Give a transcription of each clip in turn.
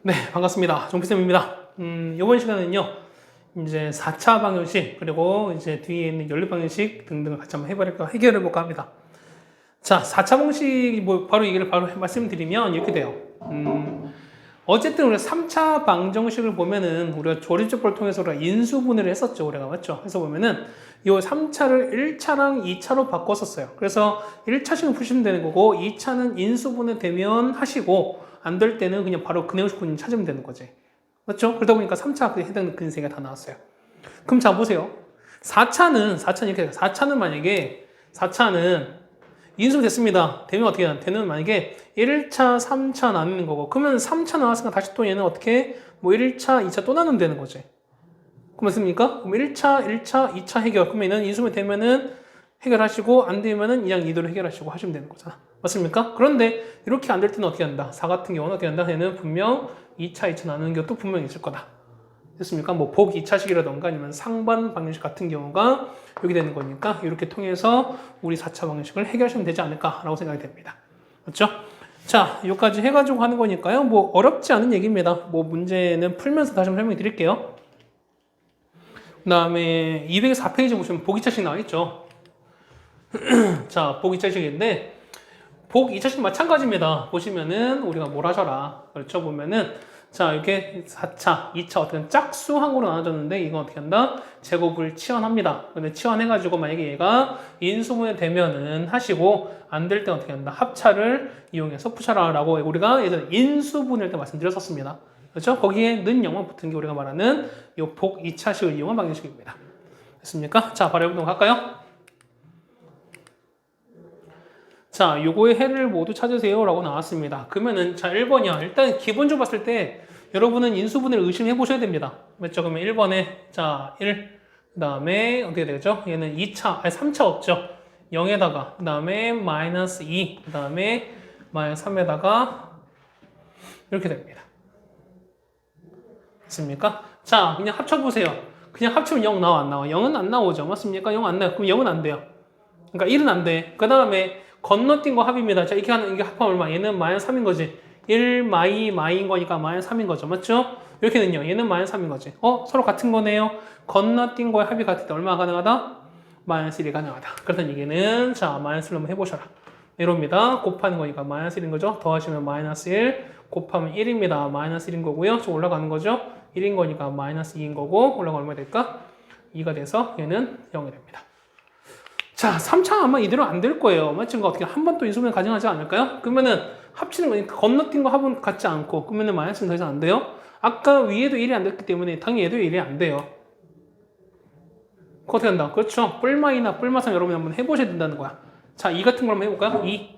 네, 반갑습니다. 종피쌤입니다. 이번 시간은요, 이제 4차 방정식, 그리고 이제 뒤에 있는 연립 방정식 등등을 같이 한번 해결해볼까 합니다. 자, 4차 방정식, 바로 얘기를 바로 말씀드리면 이렇게 돼요. 어쨌든 우리가 3차 방정식을 보면은 우리가 조립제법을 통해서 우리가 인수분해를 했었죠. 우리가 맞죠? 그래서 보면은 이 3차를 1차랑 2차로 바꿨었어요. 그래서 1차식은 푸시면 되는 거고 2차는 인수분해 되면 하시고 안 될 때는 그냥 바로 근해공식 군인 찾으면 되는 거지. 맞죠? 그러다 보니까 3차 해당 근세가 다 나왔어요. 그럼 자 보세요. 4차는 이렇게 돼요. 4차는 만약에 4차는 인수됐습니다. 되면 어떻게 해요? 되는 만약에 1차, 3차 나누는 거고 그러면 3차 나왔으니까 다시 또 얘는 어떻게 뭐 1차, 2차 또 나누면 되는 거지. 그럼 맞습니까? 그럼 1차, 2차 해결. 그러면 얘는 인수분해 되면은 해결하시고 안 되면은 그냥 이대로 해결하시고 하시면 되는 거잖아. 맞습니까? 그런데 이렇게 안 될 때는 어떻게 한다? 4 같은 경우는 어떻게 한다? 얘는 분명 2차, 2차 나누는 것도 분명히 있을 거다. 됐습니까? 뭐 복 2차식이라던가 아니면 상반 방정식 같은 경우가 여기 되는 거니까 이렇게 통해서 우리 4차 방정식을 해결하시면 되지 않을까라고 생각이 됩니다. 그렇죠? 자, 여기까지 해가지고 하는 거니까요. 뭐 어렵지 않은 얘기입니다. 뭐 문제는 풀면서 다시 한번 설명해 드릴게요. 그 다음에 204페이지 보시면 복 2차식 나와 있죠. 자, 복 2차식인데 복 2차식 마찬가지입니다. 보시면은 우리가 뭘 하셔라. 그렇죠? 보면은 자, 이렇게 4차, 2차 어떻게 짝수항으로 나눠졌는데 이건 어떻게 한다? 제곱을 치환합니다. 근데 치환해가지고 만약에 얘가 인수분해 되면은 하시고 안 될 때 어떻게 한다? 합차를 이용해서 푸셔라 라고 우리가 예전에 인수분해할 때 말씀드렸었습니다. 그렇죠? 거기에 는 0만 붙은 게 우리가 말하는 이 복 2차식을 이용한 방정식입니다. 됐습니까? 자, 바로 해보도록 할까요? 자, 요거의 해를 모두 찾으세요 라고 나왔습니다. 그러면은 자 1번이야. 일단 기본적으로 봤을 때 여러분은 인수분해를 의심해 보셔야 됩니다. 맞죠? 그러면 1번에 자 1, 그 다음에 어떻게 되죠? 얘는 2차, 아니 3차 없죠? 0에다가 그 다음에 마이너스 2, 그 다음에 마이너스 3에다가 이렇게 됩니다. 맞습니까? 자, 그냥 합쳐보세요. 그냥 합치면 0 나와 안 나와? 0은 안 나오죠. 맞습니까? 0 안 나요. 그럼 0은 안 돼요. 그러니까 1은 안 돼. 그 다음에 건너뛴 거 합입니다. 자, 이렇게 하는, 이게 합하면 얼마? 얘는 마이너스 3인 거지. 1 마이인 거니까 마이너스 3인 거죠. 맞죠? 이렇게는요. 얘는 마이너스 3인 거지. 서로 같은 거네요. 건너뛴 거의 합이 같을 때 얼마가 가능하다? 마이너스 1이 가능하다. 그래서 이게는, 자, 마이너스를 한번 해보셔라. 이럽니다. 곱하는 거니까 마이너스 1인 거죠. 더하시면 마이너스 1, 곱하면 1입니다. 마이너스 1인 거고요. 좀 올라가는 거죠. 1인 거니까 마이너스 2인 거고, 올라가면 얼마 될까? 2가 돼서 얘는 0이 됩니다. 자, 3차 아마 이대로 안 될 거예요. 맞죠? 어떻게 한 번 또 인수분해 가능하지 않을까요? 그러면은 합치는 거니까 건너뛴 거 합은 같지 않고 그러면은 마이너스는 더 이상 안 돼요? 아까 위에도 1이 안 됐기 때문에 당연히 얘도 1이 안 돼요. 그거 어떻게 한다? 그렇죠? 뿔마이나 뿔마상 여러분이 한번 해보셔야 된다는 거야. 자, 2 같은 걸 한번 해볼까요? 2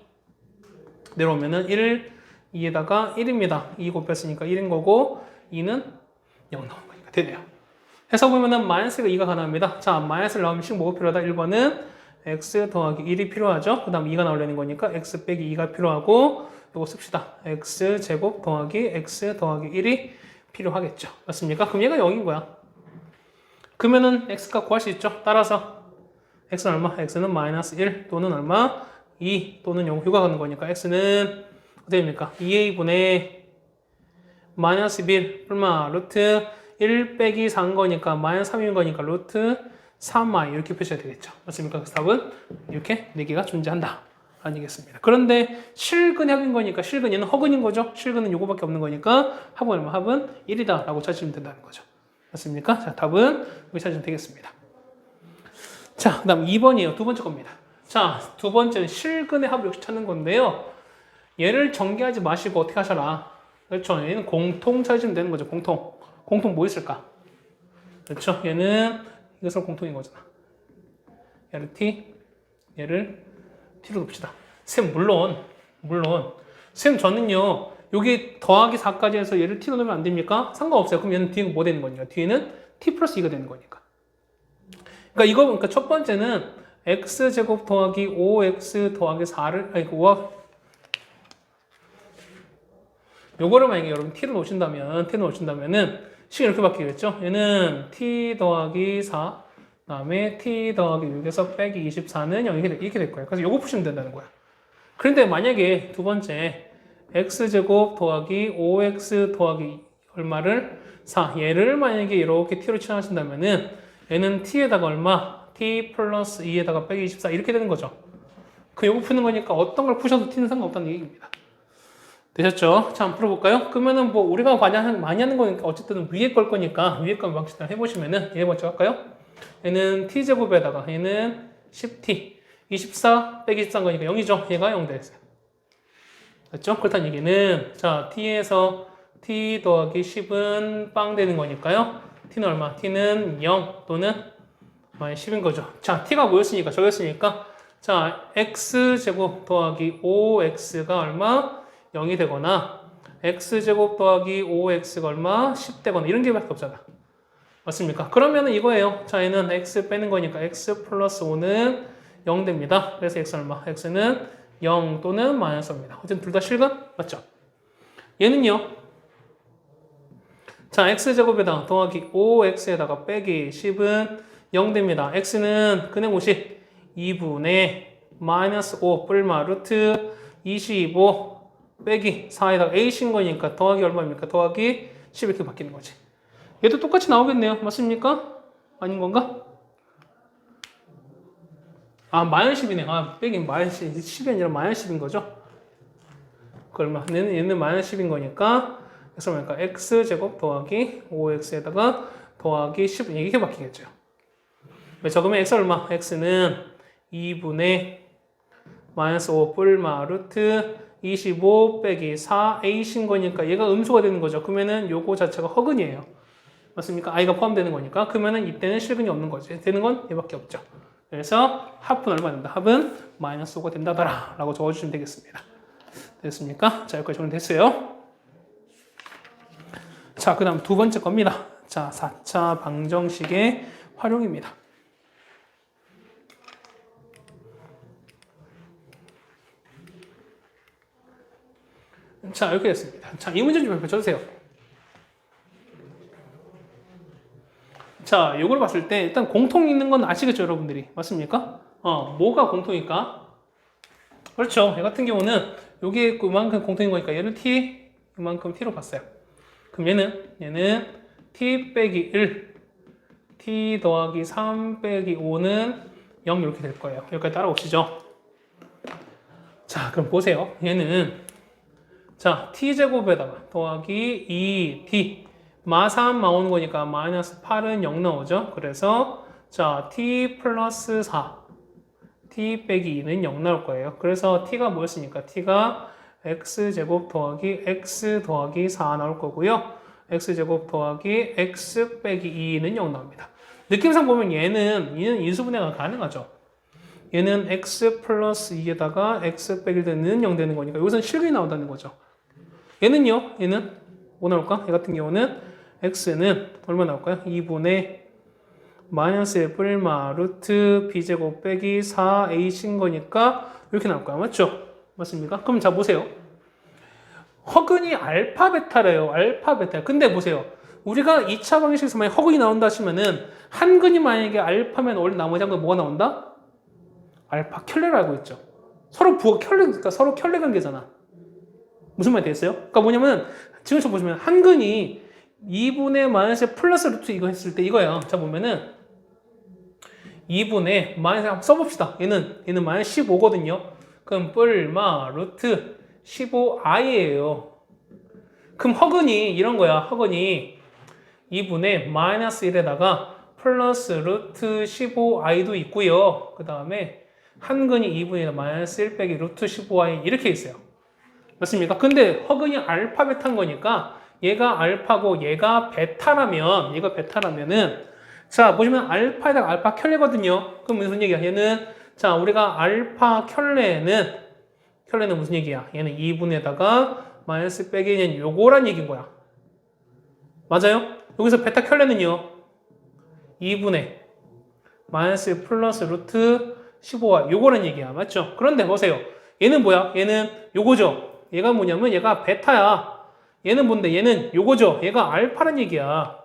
내려오면은 1, 2에다가 1입니다. 2 곱했으니까 1인 거고 2는 0 나온 거니까 되네요. 해서 보면은 마이너스가 2가 가능합니다. 자, 마이너스를 나오면 식 뭐가 필요하다? 1번은 x 더하기 1이 필요하죠. 그 다음 2가 나오려는 거니까 x 빼기 2가 필요하고 이거 씁시다. x 제곱 더하기 x 더하기 1이 필요하겠죠. 맞습니까? 그럼 얘가 0인 거야. 그러면은 x값 구할 수 있죠. 따라서 x는 얼마? x는 마이너스 1 또는 얼마? 2 또는 0 휴가 가는 거니까 x는 어떻게 됩니까? 2a분의 마이너스 1 얼마? 루트 1 빼기 4인 거니까 마이너스 3인 거니까 루트 3i 이렇게 표시가 되겠죠. 맞습니까? 그래서 답은 이렇게 4개가 존재한다. 아니겠습니다. 그런데 실근의 합인 거니까 실근 얘는 허근인 거죠. 실근은 요거밖에 없는 거니까 합은 얼마? 합은 1이다 라고 찾으시면 된다는 거죠. 맞습니까? 자, 답은 여기 찾으시면 되겠습니다. 자, 그 다음 2번이에요. 두 번째 겁니다. 자, 두 번째는 실근의 합을 역시 찾는 건데요. 얘를 전개하지 마시고 어떻게 하셔라. 그렇죠. 얘는 공통 찾으시면 되는 거죠. 공통. 공통 뭐 있을까? 그렇죠. 얘는 이것은 공통인 거잖아. 얘를 t, 얘를 t로 둡시다. 쌤 물론 쌤 저는요 여기 더하기 4까지 해서 얘를 t로 넣으면 안 됩니까? 상관없어요. 그럼 얘는 뒤에 뭐 되는 거니까? 뒤에는 t 플러스 2가 되는 거니까. 그러니까 첫 번째는 x제곱 더하기 5x 더하기 4를 아니 5와 요거를 만약에 여러분 t로 놓으신다면은 식이 이렇게 바뀌겠죠? 얘는 t 더하기 4 그다음에 t 더하기 6에서 빼기 24는 0 이렇게 될 거예요. 그래서 요거 푸시면 된다는 거야. 그런데 만약에 두 번째 x제곱 더하기 5x 더하기 얼마를 4. 얘를 만약에 이렇게 t로 치환하신다면은 얘는 t에다가 얼마? t 플러스 2에다가 빼기 24 이렇게 되는 거죠. 그 요거 푸는 거니까 어떤 걸 푸셔도 t는 상관없다는 얘기입니다. 되셨죠? 자, 한번 풀어볼까요? 그러면은 뭐 우리가 많이 하는 거니까 어쨌든 위에 걸 거니까 위에 거 방식대로 해보시면은 얘 먼저 할까요? 얘는 t제곱에다가 얘는 10t 24 빼기 14인 거니까 0이죠. 얘가 0 되겠어요. 됐죠? 그렇다는 얘기는 자 t에서 t 더하기 10은 빵 되는 거니까요. t는 얼마? t는 0 또는 10인 거죠. 자, t가 뭐였으니까 저였으니까 자 x제곱 더하기 5x가 얼마? 0이 되거나 x제곱 더하기 5x가 얼마? 10 되거나 이런 게 밖에 없잖아. 맞습니까? 그러면은 이거예요. 자, 얘는 x 빼는 거니까 x 플러스 5는 0 됩니다. 그래서 x 얼마? x는 0 또는 마이너스입니다. 어쨌든 둘 다 실근? 맞죠? 얘는요. 자, x제곱에다가 더하기 5x에다가 빼기 10은 0 됩니다. x는 근해공식 2분의 마이너스 5 뿔마 루트 25 빼기 4에다가 a신 거니까 더하기 얼마입니까? 더하기 10 이렇게 바뀌는 거지. 얘도 똑같이 나오겠네요. 맞습니까? 아닌 건가? 아, 마이너스 10이네. 아, 빼기 마이너스 10이 아니라 마이너스 10인 거죠? 그 얼마? 얘는 마이너스 10인 거니까 그래서 뭐니까 x제곱 더하기 5x에다가 더하기 10 이렇게 바뀌겠죠. 왜 적으면 x 얼마? x는 2분의 마이너스 5 뿔마 루트 25 빼기 4a신 거니까 얘가 음수가 되는 거죠. 그러면은 요거 자체가 허근이에요. 맞습니까? i가 포함되는 거니까. 그러면은 이때는 실근이 없는 거지. 되는 건 얘밖에 없죠. 그래서 합은 얼마 된다? 합은 마이너스 5가 된다더라 라고 적어주시면 되겠습니다. 됐습니까? 자, 여기까지 정리됐어요. 자, 그 다음 두 번째 겁니다. 자, 4차 방정식의 활용입니다. 자, 이렇게 됐습니다. 자, 이 문제 좀 펼쳐주세요. 자, 이걸 봤을 때 일단 공통 있는 건 아시겠죠, 여러분들이? 맞습니까? 뭐가 공통일까? 그렇죠. 얘 같은 경우는 요게 그만큼 공통인 거니까 얘를 t, 이만큼 t로 봤어요. 그럼 얘는 t 빼기 1, t 더하기 3 빼기 5는 0 이렇게 될 거예요. 여기까지 따라오시죠. 자, 그럼 보세요. 얘는 자, t제곱에다가 더하기 2t 마3 나오는 거니까 마이너스 8은 0 나오죠. 그래서 자, t 플러스 4 t 빼기 2는 0 나올 거예요. 그래서 t가 뭐였으니까 t가 x제곱 더하기 x 더하기 4 나올 거고요. x제곱 더하기 x 빼기 2는 0 나옵니다. 느낌상 보면 얘는 인수분해가 가능하죠. 얘는 x 플러스 2에다가 x 빼기 1는 0 되는 거니까 여기서는 실근이 나온다는 거죠. 얘는요, 얘는 뭐 나올까? 얘 같은 경우는 x는 얼마 나올까요? 2분의 마이너스 1 뿔마 루트 b제곱 빼기 4a신 거니까 이렇게 나올 거야. 맞죠? 맞습니까? 그럼 자 보세요. 허근이 알파 베타래요. 알파 베타. 근데 보세요. 우리가 2차 방식에서 만약 허근이 나온다 하시면은 한 근이 만약에 알파면 원래 나머지 한 근 뭐가 나온다? 알파 켤레를 알고 있죠. 서로 그러니까 서로 켤레 관계잖아. 무슨 말이 되겠어요? 그러니까 뭐냐면 지금 저 보시면 한 근이 2분의 마이너스 플러스 루트 이거 했을 때 이거예요. 자 보면은 2분의 마이너스 한번 써봅시다. 얘는 마이너스 15거든요. 그럼 뿔마 루트 15i예요. 그럼 허근이 이런 거야. 허근이 2분의 마이너스 1에다가 플러스 루트 15i도 있고요. 그 다음에 한 근이 2분의 마이너스 1 빼기 루트 15i 이렇게 있어요. 맞습니까? 근데 허근이 알파 베타인 거니까 얘가 알파고 얘가 베타라면은 자 보시면 알파에다가 알파 켤레거든요. 그럼 무슨 얘기야? 얘는 자 우리가 알파 켤레는 무슨 얘기야? 얘는 2분에다가 마이너스 빼기는 요거란 얘기인 거야. 맞아요? 여기서 베타 켤레는요 2분의 마이너스 플러스 루트 15와 요거란 얘기야. 맞죠? 그런데 보세요. 얘는 뭐야? 얘는 요거죠. 얘가 뭐냐면 얘가 베타야. 얘는 뭔데? 얘는 요거죠. 얘가 알파란 얘기야.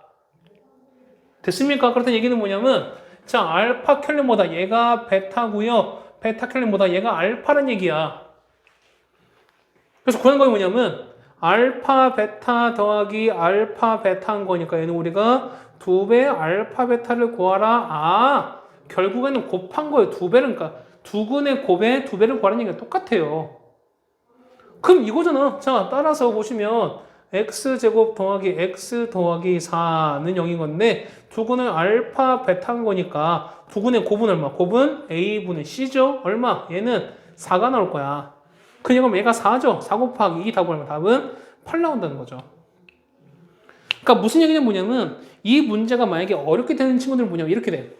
됐습니까? 그렇다는 얘기는 뭐냐면 자 알파 켤레보다 얘가 베타고요. 베타 켤레보다 얘가 알파란 얘기야. 그래서 구하는 건 뭐냐면 알파 베타 더하기 알파 베타인 거니까 얘는 우리가 2배 알파 베타를 구하라. 아, 결국에는 곱한 거예요. 2배를. 그러니까 두근의 곱에 2배를 구하는 얘기가 똑같아요. 그럼 이거잖아. 자, 따라서 보시면 x제곱 더하기 x 더하기 4는 0인 건데 두근은 알파 베타인 거니까 두근의 곱은 얼마? 곱은 a분의 c죠? 얼마? 얘는 4가 나올 거야. 그러니까 얘가 4죠? 4 곱하기 2 답을 하면 답은 8 나온다는 거죠. 그러니까 무슨 얘기냐 뭐냐면 이 문제가 만약에 어렵게 되는 친구들은 뭐냐면 이렇게 돼.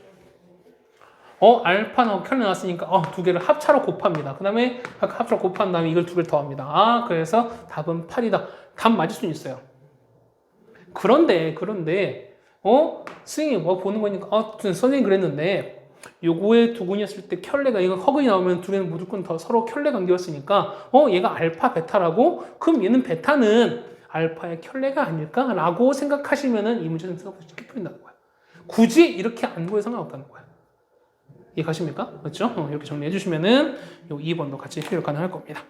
알파 나오고 켤레 나왔으니까 두 개를 합차로 곱합니다. 그 다음에 합차로 곱한 다음에 이걸 2개를 더합니다. 아, 그래서 답은 8이다. 답 맞을 수는 있어요. 그런데 선생님이 뭐 보는 거니까 선생님이 그랬는데 요거의 두근이었을 때 켤레가 이거 허근이 나오면 두 개는 무조건 더 서로 켤레 관계였으니까 얘가 알파 베타라고? 그럼 얘는 베타는 알파의 켤레가 아닐까라고 생각하시면은 이 문제는 생각보다 쉽게 풀린다는 거야. 굳이 이렇게 안 보여 상관없다는 거야. 이해가십니까? 그렇죠? 이렇게 정리해 주시면은 요 2번도 같이 해결 가능할 겁니다.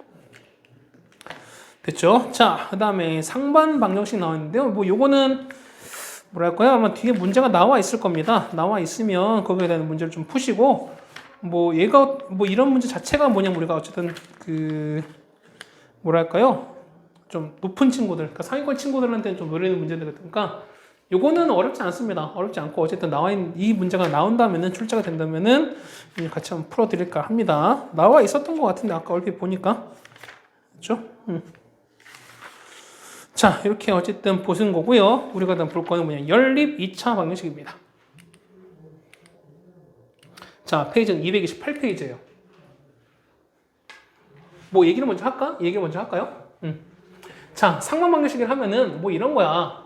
됐죠? 자, 그 다음에 상반 방정식 나왔는데요. 뭐 요거는 뭐랄까요? 아마 뒤에 문제가 나와 있을 겁니다. 나와 있으면 거기에 대한 문제를 좀 푸시고 뭐 얘가 뭐 이런 문제 자체가 뭐냐면 우리가 어쨌든 뭐랄까요? 좀 높은 친구들, 그러니까 상위권 친구들한테는 좀 어려운 문제들이니까 요거는 어렵지 않습니다. 어렵지 않고 어쨌든 이 문제가 나온다면은 출제가 된다면은 같이 한번 풀어드릴까 합니다. 나와 있었던 것 같은데 아까 얼핏 보니까 그렇죠? 자, 이렇게 어쨌든 보신 거고요. 우리가 다음 볼 거는 뭐냐? 연립 2차 방정식입니다. 자, 페이지는 228페이지예요. 뭐 얘기를 먼저 할까? 얘기를 먼저 할까요? 자, 상반 방정식을 하면은 뭐 이런 거야.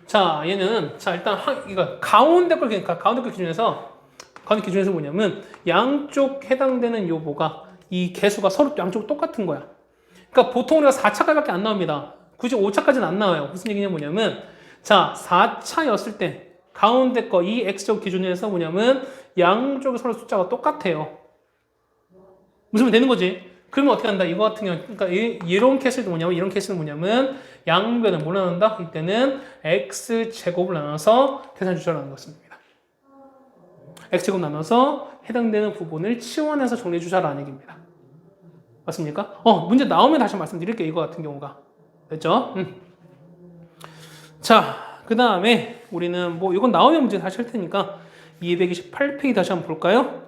자, 얘는 일단 이거 가운데 걸 기준에서 뭐냐면 양쪽 해당되는 요보가 이 개수가 서로 양쪽 똑같은 거야. 그러니까 보통 우리가 4차까지밖에 안 나옵니다. 굳이 5차까지는 안 나와요. 무슨 얘기냐 뭐냐면 자, 4차였을 때 가운데 거 이 x적 기준에서 뭐냐면 양쪽에 서로 숫자가 똑같아요. 무슨 되는 거지? 그러면 어떻게 한다? 이거 같은 경우 그러니까 이런 케이스는 뭐냐면 양변을 뭘로 나눈다? 이때는 x제곱을 나눠서 계산 주자라는 것입니다. x제곱 나눠서 해당되는 부분을 치환해서 정리해 주자라는 얘기입니다. 맞습니까? 문제 나오면 다시 말씀드릴게요. 이거 같은 경우가. 됐죠? 자, 그 다음에 우리는 뭐 이건 나오면 문제 다시 할 테니까 228페이지 다시 한번 볼까요?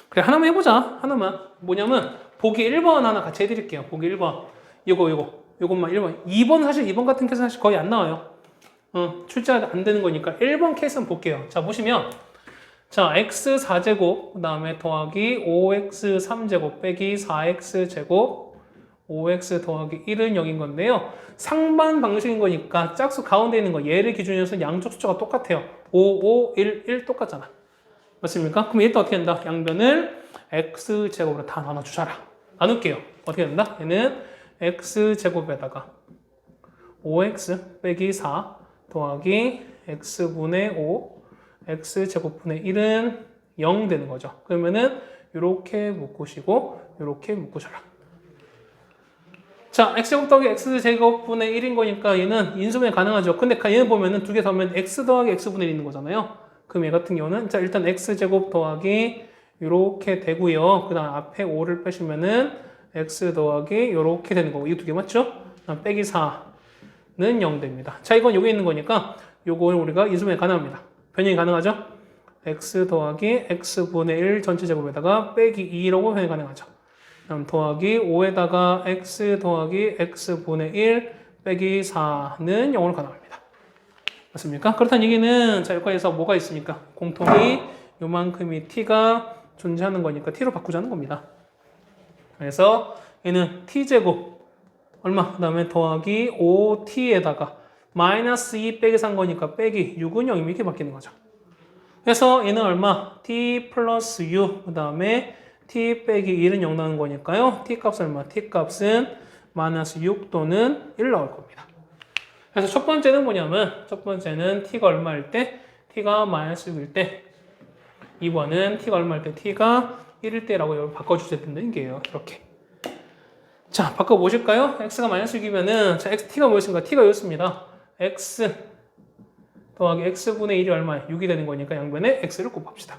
그래, 하나만 해보자. 하나만. 뭐냐면 보기 1번 하나 같이 해드릴게요. 보기 1번. 요것만 1번. 2번 사실 2번 같은 케이스는 사실 거의 안 나와요. 출제가 안 되는 거니까 1번 케이스 한번 볼게요. 자, 보시면 자, x 4제곱 그 다음에 더하기 5x 3제곱 빼기 4x제곱 5x 더하기 1은 0인 건데요. 상반 방식인 거니까 짝수 가운데 있는 거 얘를 기준으로 해서 양쪽 숫자가 똑같아요. 5, 5, 1, 1 똑같잖아. 맞습니까? 그럼 얘도 어떻게 된다? 양변을 x제곱으로 다 나눠주자라. 나눌게요. 어떻게 된다? 얘는 x제곱에다가 5x 빼기 4 더하기 x분의 5 x제곱분의 1은 0 되는 거죠. 그러면은 이렇게 묶으시고 이렇게 묶으셔라. 자, x제곱 더하기 x제곱분의 1인 거니까 얘는 인수분해 가능하죠. 근데 얘는 보면은 두 개 더하면 x 더하기 x분의 1 있는 거잖아요. 그럼 얘 같은 경우는 자, 일단 x제곱 더하기 이렇게 되고요. 그 다음 앞에 5를 빼시면은 x 더하기 이렇게 되는 거고 이 두 개 맞죠? 그다음 빼기 4는 0 됩니다. 자, 이건 여기 있는 거니까 요걸 우리가 인수분해 가능합니다. 변형이 가능하죠? x 더하기 x분의 1 전체 제곱에다가 빼기 2라고 변형이 가능하죠. 그럼 더하기 5에다가 x 더하기 x분의 1 빼기 4는 0으로 가능합니다. 맞습니까? 그렇다는 얘기는 자, 여기에서 뭐가 있으니까 공통이 요만큼이 t가 존재하는 거니까 t로 바꾸자는 겁니다. 그래서 얘는 t제곱 얼마? 그 다음에 더하기 5t에다가 마이너스 2 빼기 3 거니까 빼기 6은 0이면 이렇게 바뀌는 거죠. 그래서 얘는 얼마? t 플러스 6, 그 다음에 t 빼기 1은 0 나오는 거니까요. t 값은 얼마? t 값은 마이너스 6 또는 1 나올 겁니다. 그래서 첫 번째는 뭐냐면 첫 번째는 t가 얼마일 때? t가 마이너스 6일 때 2번은 t가 얼마일 때? t가 1일 때라고 여러분 바꿔주셔야 된다는 게요. 이렇게. 자, 바꿔보실까요? x가 마이너스 6이면은, 자, t가 뭐였습니까? t가 이었습니다. x 더하기 x분의 1이 얼마예요? 6이 되는 거니까 양변에 x를 곱합시다.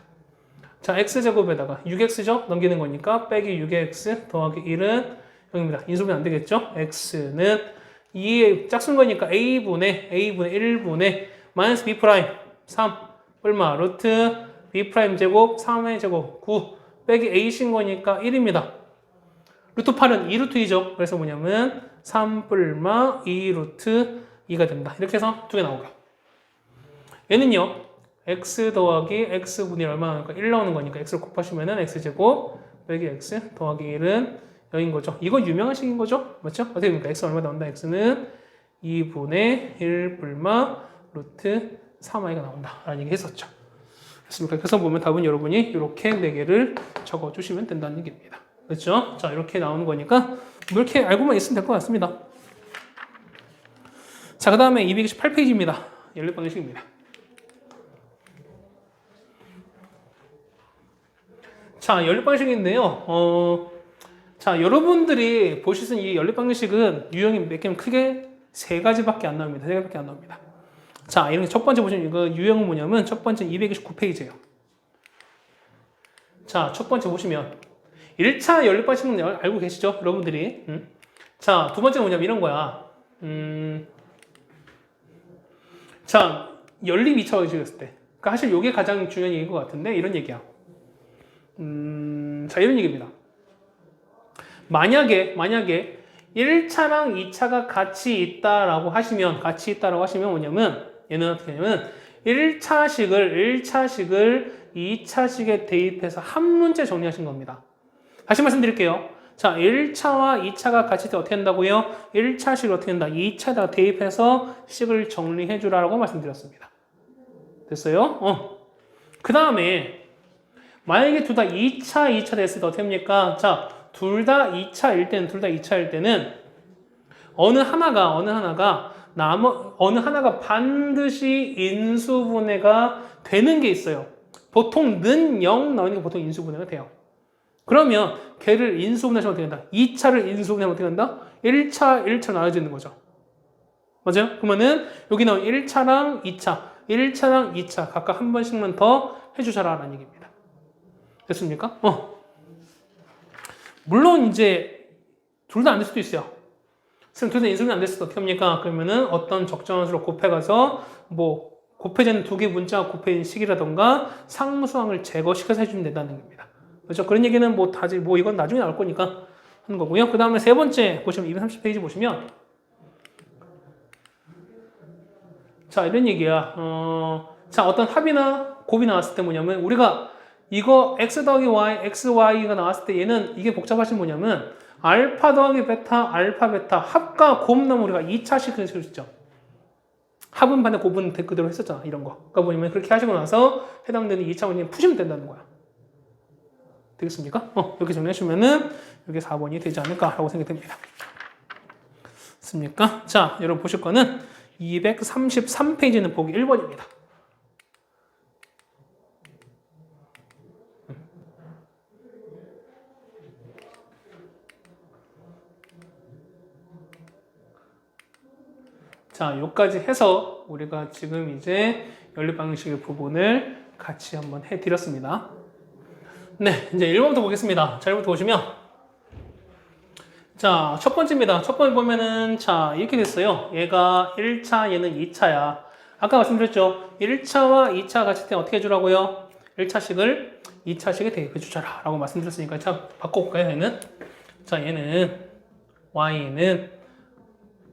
자, x제곱에다가 6x죠? 넘기는 거니까 빼기 6x 더하기 1은 0입니다. 인수분해 안 되겠죠? x는 2의 짝수인 거니까 a분의 1분의 마이너스 b 프라임 3 얼마? 루트 b 프라임 제곱 3의 제곱 9 빼기 a신 거니까 1입니다. 루트 8은 2루트 2죠. 그래서 뭐냐면 3 뿔마 2루트 2가 된다. 이렇게 해서 두 개 나오고요. 얘는요. x 더하기 x분이 얼마 나오니까 1 나오는 거니까 x를 곱하시면은 x제곱 빼기 x 더하기 1은 0인 거죠. 이거 유명한 식인 거죠? 맞죠? 어떻게 됩니까? x 얼마 나온다? x는 2분의 1 뿔마 루트 3i가 나온다. 라는 얘기 했었죠. 됐습니까? 그래서 보면 답은 여러분이 이렇게 4개를 적어주시면 된다는 얘기입니다. 그렇죠? 자, 이렇게 나오는 거니까 이렇게 알고만 있으면 될 것 같습니다. 자, 그 다음에 228페이지입니다. 연립 방정식입니다. 자, 연립 방정식인데요. 자, 여러분들이 보실 수 있는 이 연립 방정식은 유형이 몇 개면 크게 3가지밖에 안 나옵니다. 3개밖에 안 나옵니다. 자, 이런 첫 번째 보시면 이거 유형은 뭐냐면 첫 번째 229페이지예요. 자, 첫 번째 보시면 1차 연립 방식은 알고 계시죠? 여러분들이. 자, 두 번째는 뭐냐면 이런 거야. 자, 연립 2차 방식이었을 때. 그러니까 사실 이게 가장 중요한 얘기인 것 같은데 이런 얘기야. 자, 이런 얘기입니다. 만약에 1차랑 2차가 같이 있다라고 하시면 뭐냐면 얘는 어떻게 하냐면 1차식을 2차식에 대입해서 한 문제 정리하신 겁니다. 다시 말씀드릴게요. 자, 1차와 2차가 같이 있을 때 어떻게 한다고요? 1차식을 어떻게 한다? 2차에다가 대입해서 식을 정리해 주라고 말씀드렸습니다. 됐어요? 그 다음에 만약에 둘 다 2차 됐을 때 어떻게 합니까? 자, 둘 다 2차일 때는 어느 하나가 반드시 인수분해가 되는 게 있어요. 보통 는 0 나오는 게 보통 인수분해가 돼요. 그러면 걔를 인수분해하면 어떻게 된다? 2차를 인수분해하면 어떻게 된다? 1차 나눠지는 거죠. 맞아요? 그러면은 여기 나온 1차랑 2차 각각 한 번씩만 더 해주셔라 라는 얘기입니다. 됐습니까? 물론 이제 둘 다 안 될 수도 있어요. 선생님 둘 다 인수분해 안 됐을 때 어떻게 합니까? 그러면은 어떤 적정한 수로 곱해가서 뭐 곱해지는 두 개 문자가 곱해진 식이라던가 상수항을 제거시켜서 해주면 된다는 겁니다. 그렇죠? 그런 얘기는 뭐 이건 나중에 나올 거니까 하는 거고요. 그 다음에 세 번째 보시면 230페이지 보시면 자, 이런 얘기야. 자, 어떤 합이나 곱이 나왔을 때 뭐냐면 우리가 이거 x 더하기 y, xy가 나왔을 때 얘는 이게 복잡하신 뭐냐면 알파 더하기 베타, 알파 베타 합과 곱 나면 우리가 2차식 쓸 수 있죠. 합은 반대 곱은 그대로 했었잖아. 이런 거. 그러니까 뭐냐면 그렇게 하시고 나서 해당되는 2차 원리를 푸시면 된다는 거야. 되겠습니까? 이렇게 정리하시면은 이게 4번이 되지 않을까라고 생각됩니다. 됐습니까? 자, 여러분 보실 거는 233페이지는 보기 1번입니다. 자, 여기까지 해서 우리가 지금 이제 연립 방정식의 부분을 같이 한번 해드렸습니다. 네, 이제 1번부터 보겠습니다. 자, 1번부터 보시면 자, 첫 번째입니다. 첫 번째 보면은 자, 이렇게 됐어요. 얘가 1차, 얘는 2차야. 아까 말씀드렸죠? 1차와 2차 같이 때 어떻게 해주라고요? 1차식을 2차식에 대입해 주자라 라고 말씀드렸으니까 자, 바꿔볼까요? 얘는 자, 얘는 y는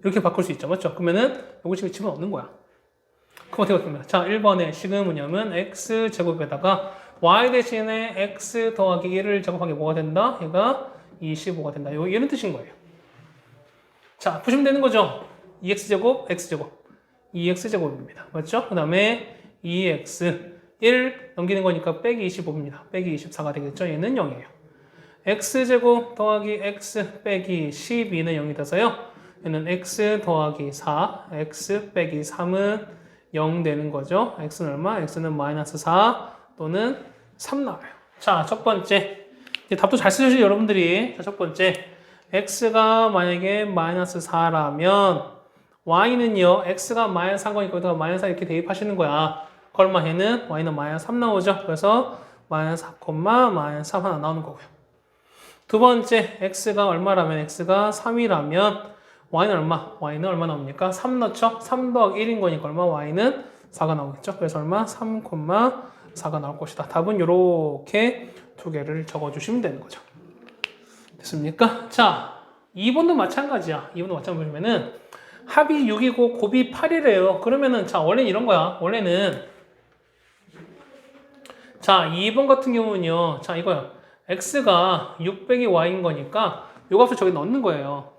이렇게 바꿀 수 있죠. 맞죠? 그러면은 요거 식을 집어넣는 거야. 그럼 어떻게 바뀝니까? 자, 1번의 식은 뭐냐면 x제곱에다가 y 대신에 x 더하기 1을 제곱하기 뭐가 된다? 얘가 25가 된다. 이런 뜻인 거예요. 자, 푸시면 되는 거죠. 2x제곱, x제곱. 2x제곱입니다. 맞죠? 그 다음에 2x 1 넘기는 거니까 빼기 25입니다. 빼기 24가 되겠죠? 얘는 0이에요. x제곱 더하기 x 빼기 12는 0이 돼서요. 얘는 x 더하기 4, x 빼기 3은 0 되는 거죠. x는 얼마? x는 마이너스 4 또는 3 나와요. 자, 첫 번째. 이제 답도 잘 쓰셔야죠, 여러분들이. 자, 첫 번째. x가 만약에 마이너스 4라면 y는요, x가 마이너스 3 거니까 여기다가 마이너스 4 이렇게 대입하시는 거야. 얼마 해는 y는 마이너스 3 나오죠. 그래서 마이너스 4, 마이너스 3 하나 나오는 거고요. 두 번째, x가 얼마라면 x가 3이라면 y는 얼마? y는 얼마 나옵니까? 3 넣죠? 3 더하기 1인 거니까 얼마? y는 4가 나오겠죠? 그래서 얼마? 3, 4가 나올 것이다. 답은 이렇게 두 개를 적어주시면 되는 거죠. 됐습니까? 자, 2번도 마찬가지야. 2번도 마찬가지 보시면은 합이 6이고 곱이 8이래요. 그러면은 자, 원래는 이런 거야. 원래는 자, 2번 같은 경우는요. 자, 이거요. x가 6 빼기 y인 거니까 요 값을 저기 넣는 거예요.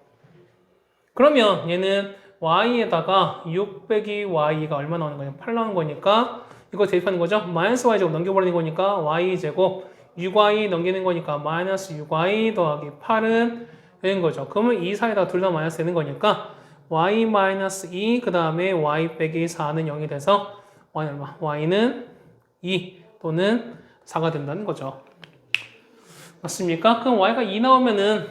그러면 얘는 y에다가 6 빼기 y가 얼마 나오는 거냐? 8 나오는 거니까 이거 대입하는 거죠. 마이너스 y제곱 넘겨버리는 거니까 y제곱 6y 넘기는 거니까 마이너스 6y 더하기 8은 되는 거죠. 그러면 이 사이에다 둘 다 마이너스 되는 거니까 y 마이너스 2 그 다음에 y 빼기 4는 0이 돼서 y는 얼마? y는 2 또는 4가 된다는 거죠. 맞습니까? 그럼 y가 2 나오면은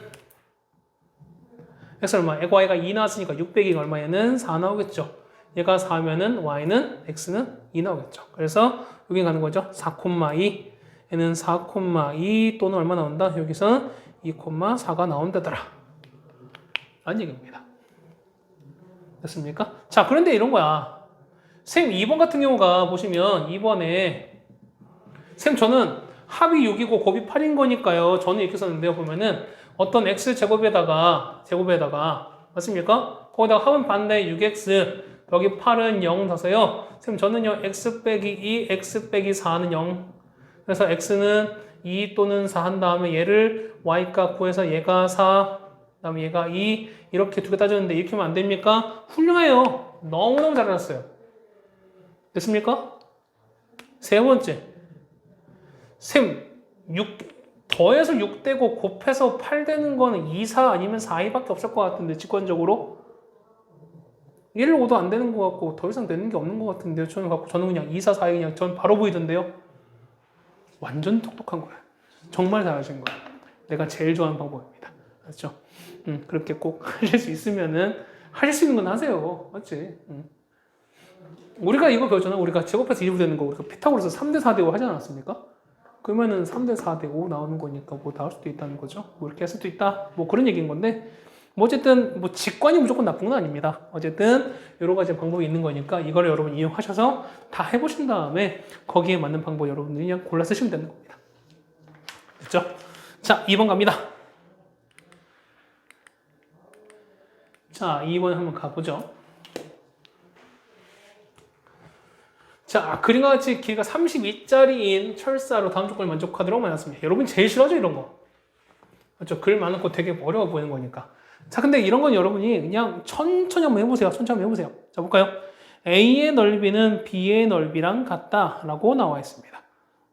x 얼마? y가 2 나왔으니까 6 빼기가 얼마에는 4 나오겠죠. 얘가 4면은 y는 x는 2 나오겠죠. 그래서 여기 가는 거죠. 4,2 얘는 4,2 또는 얼마 나온다? 여기서 2,4가 나온다더라 라는 얘기입니다. 됐습니까? 자, 그런데 이런 거야. 쌤 2번 같은 경우가 보시면 2번에 쌤 저는 합이 6이고 곱이 8인 거니까요. 저는 이렇게 썼는데요. 보면은 어떤 x제곱에다가 맞습니까? 거기다가 합은 반대 6x 여기 8은 0 넣어서요. 쌤 저는요 x 빼기 2 x 빼기 4는 0 그래서 x는 2 또는 4 한 다음에 얘를 y값 구해서 얘가 4 그다음에 얘가 2 이렇게 두 개 따졌는데 이렇게 하면 안 됩니까? 훌륭해요. 너무너무 잘해놨어요. 됐습니까? 세 번째 쌤 6 더해서 6 되고 곱해서 8 되는 거는 2, 4 아니면 4, 2밖에 없을 것 같은데 직관적으로 1, 5도 안 되는 것 같고 더 이상 되는 게 없는 것 같은데요. 저는 그냥 2, 4, 4에 그냥 전 바로 보이던데요. 완전 똑똑한 거야. 정말 잘하신 거야. 내가 제일 좋아하는 방법입니다. 맞죠? 그렇게 꼭 하실 수 있으면은 하실 수 있는 건 하세요. 맞지? 우리가 이거 배웠잖아. 우리가 제곱해서 2부 되는 거 우리가 피타고라스 3대 4대 5 하지 않았습니까? 그러면은 3대 4대 5 나오는 거니까 뭐 나올 수도 있다는 거죠. 뭐 이렇게 할 수도 있다. 뭐 그런 얘기인 건데 뭐 어쨌든 뭐 직관이 무조건 나쁜 건 아닙니다. 어쨌든 여러 가지 방법이 있는 거니까 이걸 여러분 이용하셔서 다 해보신 다음에 거기에 맞는 방법 여러분들이 그냥 골라 쓰시면 되는 겁니다. 됐죠? 자, 2번 갑니다. 자, 2번 한번 가보죠. 자, 그림과 같이 길이가 32짜리인 철사로 다음 조건을 만족하도록 만났습니다. 여러분 제일 싫어하죠, 이런 거. 맞죠? 글 많고 되게 어려워 보이는 거니까. 자, 근데 이런 건 여러분이 그냥 천천히 한번 해보세요. 천천히 한번 해보세요. 자, 볼까요? A의 넓이는 B의 넓이랑 같다라고 나와 있습니다.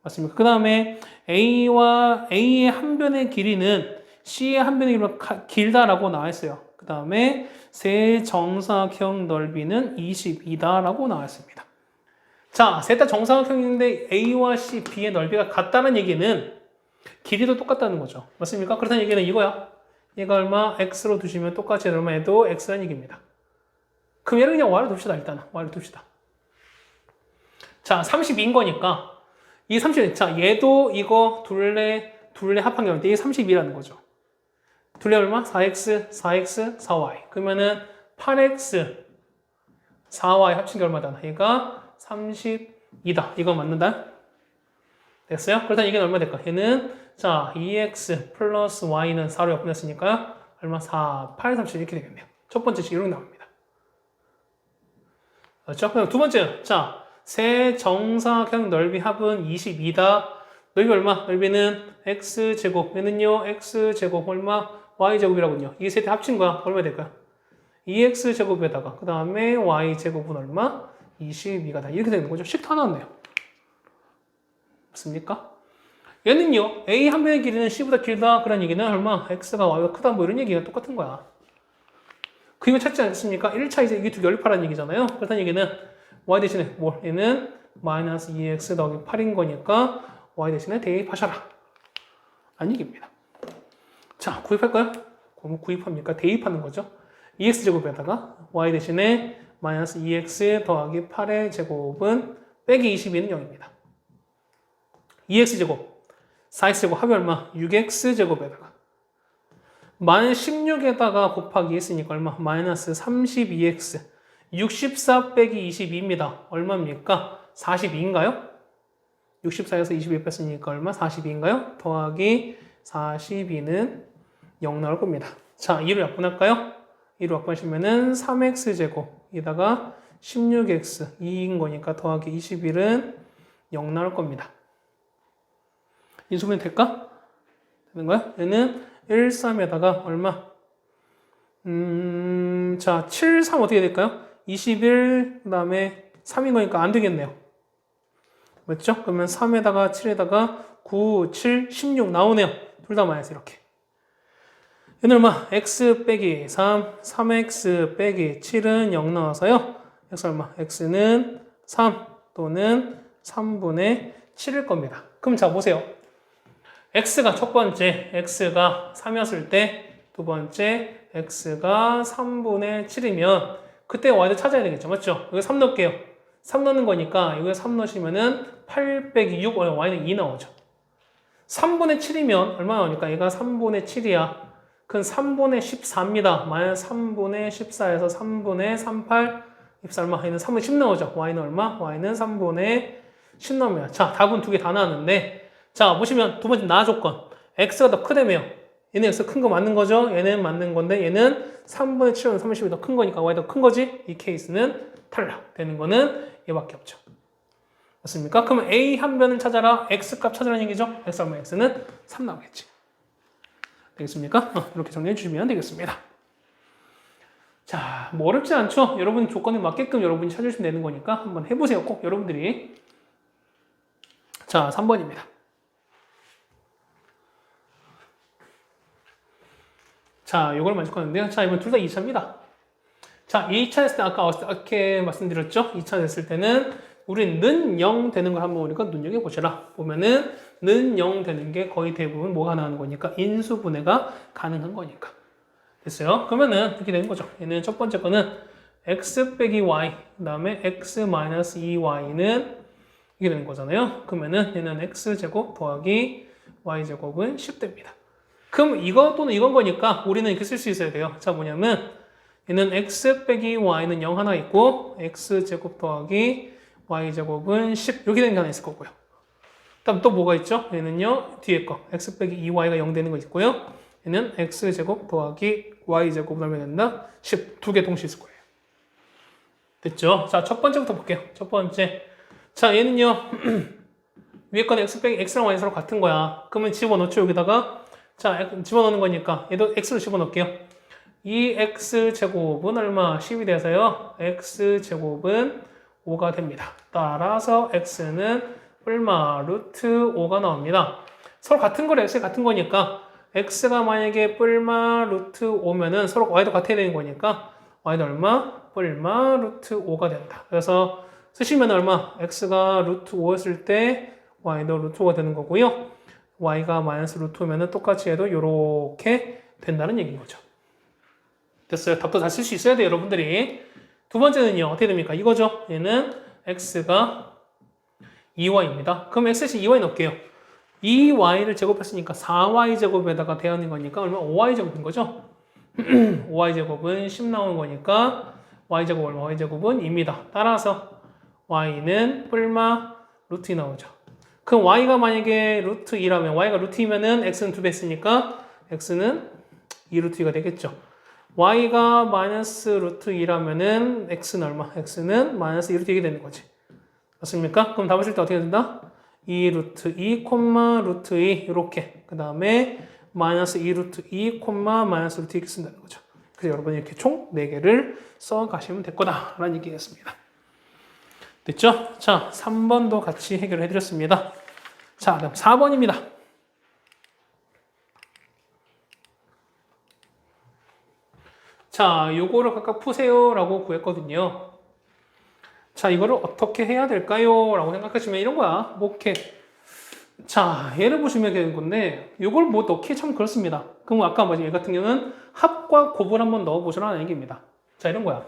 맞습니까? 그 다음에 A의 한 변의 길이는 C의 한 변의 길이보다 길다라고 나와 있어요. 그 다음에 세 정사각형 넓이는 22다라고 나와 있습니다. 자, 셋 다 정사각형인데 A와 C, B의 넓이가 같다는 얘기는 길이도 똑같다는 거죠. 맞습니까? 그렇다는 얘기는 이거야. 얘가 얼마? X로 두시면 똑같이 얼마 해도 X라는 얘기입니다. 그럼 얘를 그냥 Y로 둡시다. 일단은 Y로 둡시다. 자, 32인 거니까 이 30, 자, 얘도 이거 둘레 합한 경우인데 이게 32라는 거죠. 둘레 얼마? 4X, 4X, 4Y. 그러면은 8X, 4Y 합친 게 얼마다? 얘가 32다. 이거 맞는다? 됐어요? 그렇다면 이게 얼마 될까? 얘는 자 2x 플러스 y는 4로 역분했으니까 얼마? 4, 8, 37 이렇게 되겠네요. 첫 번째 식 이렇게 나옵니다. 그렇죠? 그럼 두 번째 자 세 정사각형 넓이 합은 22다. 넓이 얼마? 넓이는 x제곱 얘는요 x제곱 얼마? y제곱이라군요. 이게 세 개 합친 거야. 얼마 될까요? 2x제곱에다가 그 다음에 y제곱은 얼마? 22가 다 이렇게 되는 거죠. 식 다 나왔네요. 맞습니까? 얘는요 A 한 변의 길이는 C보다 길다 그런 얘기는 얼마? X가 Y보다 크다 뭐 이런 얘기가 똑같은 거야. 그 이거 찾지 않습니까? 1차 이제 이게 두 개 연립하라는 얘기잖아요. 그렇다는 얘기는 Y 대신에 뭐 얘는 마이너스 2X 더하기 8인 거니까 Y 대신에 대입하셔라 이깁니다. 자, 구입할까요? 그럼 구입합니까? 대입하는 거죠. 2x제곱에다가 y 대신에 마이너스 2x 더하기 8의 제곱은 빼기 22는 0입니다. 2x제곱, 4x제곱 합이 얼마? 6x제곱에다가 마이너스 16에다가 곱하기 했으니까 얼마? 마이너스 32x 64 빼기 22입니다. 얼마입니까? 42인가요? 64에서 22 뺐으니까 얼마? 42인가요? 더하기 42는 0 나올 겁니다. 자, 2로 약분할까요? 2로 약분하시면은 3x제곱에다가 16x 2인 거니까 더하기 21은 0 나올 겁니다. 인수분해 될까? 되는 거야? 얘는 1, 3에다가 얼마? 자, 7, 3 어떻게 될까요? 21, 그 다음에 3인 거니까 안 되겠네요. 맞죠? 그러면 3에다가 7에다가 9, 7, 16 나오네요. 둘 다 마이너스 이렇게. 얘는 얼마? x 빼기 3, 3x 빼기 7은 0 나와서요. x 얼마? x는 3 또는 3분의 7일 겁니다. 그럼 자, 보세요. x가 첫 번째, x가 3이었을 때 두 번째, x가 3분의 7이면 그때 y를 찾아야 되겠죠. 맞죠? 여기 3 넣을게요. 3 넣는 거니까 여기 3 넣으시면은 8 빼기 6, y는 2 나오죠. 3분의 7이면 얼마 나오니까 얘가 3분의 7이야. 그건 3분의 14입니다. 마이너스 3분의 14에서 3분의 38, 입사 얼마? 얘는 3분의 10 나오죠. y는 얼마? y는 3분의 10 나옵니다. 자, 답은 두 개 다 나왔는데 자, 보시면 두 번째 나 조건. x가 더 크다며요. 얘는 x 큰 거 맞는 거죠? 얘는 맞는 건데 얘는 3분의 7은 30이 더 큰 거니까 y 더 큰 거지? 이 케이스는 탈락. 되는 거는 얘밖에 없죠. 맞습니까? 그러면 a 한 변을 찾아라. x 값 찾으라는 얘기죠? x 얼마? x는 3 나오겠지. 되겠습니까? 이렇게 정리해 주시면 되겠습니다. 자, 뭐 어렵지 않죠? 여러분 조건에 맞게끔 여러분이 찾으시면 되는 거니까 한번 해보세요. 꼭 여러분들이. 자, 3번입니다. 자, 요걸 맞을 건데요. 자, 이번 둘 다 2차입니다. 자, 2차 했을 때 아까 어떻게 말씀드렸죠? 2차 됐을 때는 우린 는 0 되는 걸 한번 보니까 눈여겨 보시라. 보면은 는 0 되는 게 거의 대부분 뭐가 나오는 거니까 인수분해가 가능한 거니까. 됐어요? 그러면은 이렇게 되는 거죠. 얘는 첫 번째 거는 x 빼기 y, 그 다음에 x 마이너스 2y는 이게 되는 거잖아요. 그러면은 얘는 x제곱 더하기 y제곱은 10 됩니다. 그럼 이거 또는 이건 거니까 우리는 이렇게 쓸 수 있어야 돼요. 자, 뭐냐면 얘는 x 빼기 y는 0 하나 있고 x제곱 더하기 y제곱은 10 이렇게 되는 게 하나 있을 거고요. 다음 또 뭐가 있죠? 얘는요, 뒤에 거 x 빼기 2y가 0 되는 거 있고요. 얘는 x제곱 더하기 y제곱 하면 된다. 10 두 개 동시에 있을 거예요. 됐죠? 자, 첫 번째부터 볼게요. 첫 번째. 자, 얘는요, 위에 거는 x 빼기 x랑 y 서로 같은 거야. 그러면 집어넣죠, 여기다가. 자, 집어넣는 거니까 얘도 x로 집어넣을게요. 이 x제곱은 얼마? 10이 돼서요. x제곱은 5가 됩니다. 따라서 x는 얼마? 루트 5가 나옵니다. 서로 같은 거래, x 같은 거니까 x가 만약에 뿔마 루트 5면은 서로 y도 같아야 되는 거니까 y는 얼마? 뿔마 루트 5가 된다. 그래서 쓰시면 얼마? x가 루트 5였을 때 y도 루트 5가 되는 거고요. y가 마이너스 루트 5면은 똑같이 해도 이렇게 된다는 얘기인 거죠. 됐어요. 답도 다 쓸 수 있어야 돼요, 여러분들이. 두 번째는요, 어떻게 됩니까? 이거죠. 얘는 x가 2y입니다. 그럼 x 대신 2y 넣을게요. 2y를 제곱했으니까 4y 제곱에다가 대하는 거니까 얼마? 5y 제곱인 거죠. 5y 제곱은 10 나오는 거니까 y 제곱 얼마? y 제곱은 2입니다. 따라서 y는 뿔마 루트 2 나오죠. 그럼 y가 만약에 루트 2라면 y가 루트 2면은 x는 2배 했으니까 x는 2 루트 2가 되겠죠. y가 마이너스 루트 2라면은 x는 얼마? x는 마이너스 2 루트 2가 되는 거지. 맞습니까? 그럼 답을 쓸 때 어떻게 된다? 2 루트 2, 루트 2 이렇게. 그 다음에 마이너스 2 루트 2, 마이너스 루트 2 이렇게 쓴다는 거죠. 그래서 여러분이 이렇게 총 4개를 써 가시면 될 거다라는 얘기였습니다. 됐죠? 자, 3번도 같이 해결해 드렸습니다. 자, 그다음 4번입니다. 자, 요거를 각각 푸세요라고 구했거든요. 자, 이거를 어떻게 해야 될까요? 라고 생각하시면 이런 거야. 뭐 이렇게 자, 얘를 보시면 되는 건데, 이걸 뭐 넣기 참 그렇습니다. 그럼 아까 뭐지? 얘 같은 경우는 합과 곱을 한번 넣어보시라는 얘기입니다. 자, 이런 거야.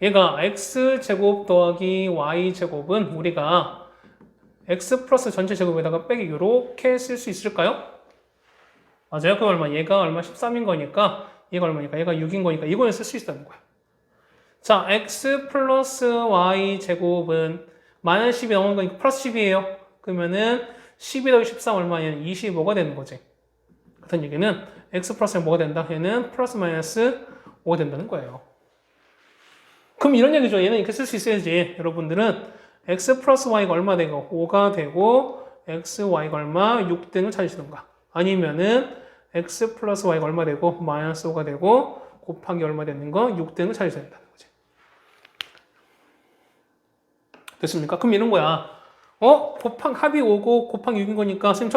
얘가 x제곱 더하기 y제곱은 우리가 x 플러스 전체 제곱에다가 빼기 이렇게 쓸 수 있을까요? 맞아요. 그럼 얼마? 얘가 얼마? 13인 거니까 얘가 얼마니까? 얘가 6인 거니까 이거는 쓸 수 있다는 거야. 자, x 플러스 y제곱은 마이너스 10이 넘은 거니까 플러스 10이에요. 그러면은 12 더하기 13 얼마냐면 25가 되는 거지. 같은 얘기는 x 플러스 뭐가 된다? 얘는 플러스 마이너스 5가 된다는 거예요. 그럼 이런 얘기죠. 얘는 이렇게 쓸 수 있어야지. 여러분들은 x 플러스 y가 얼마 되고 5가 되고 x, y가 얼마? 6 등을 찾으시던가. 아니면은 x 플러스 y가 얼마 되고 마이너스 5가 되고 곱하기 얼마 되는 거? 6 등을 찾으셔야 된다는 거지. 됐습니까? 그럼 이런 거야. 합이 5고 곱하기 6인 거니까 선생님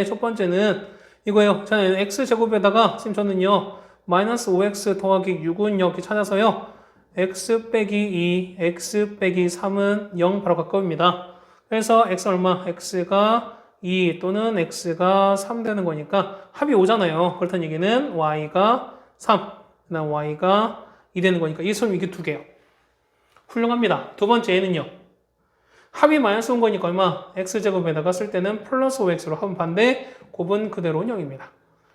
첫 번째는 이거예요. 저는 x제곱에다가 선생님 저는요 마이너스 5x 더하기 6은 이렇게 찾아서요 x 빼기 2, x 빼기 3은 0 바로 가까웁니다. 그래서 x 얼마? x가 2 또는 x가 3 되는 거니까 합이 5잖아요. 그렇다는 얘기는 y가 3, 그다음 y가 2 되는 거니까 이게 두 개요. 훌륭합니다. 두 번째 얘는요. 합이 마이너스 온 거니까 얼마? x제곱에다가 쓸 때는 플러스 5x로 하면 반대, 곱은 그대로 0입니다.